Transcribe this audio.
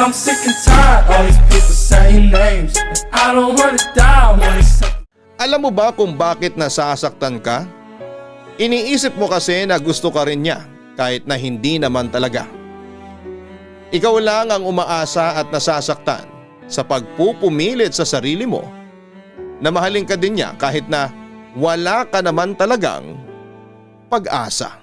I'm sick and tired, all these people saying names, and I don't wanna die when it's Alam mo ba kung bakit nasasaktan ka? Iniisip mo kasi na gusto ka rin niya kahit na hindi naman talaga. Ikaw lang ang umaasa at nasasaktan sa pagpupumilit sa sarili mo na mahalin ka din niya kahit na wala ka naman talagang pag-asa.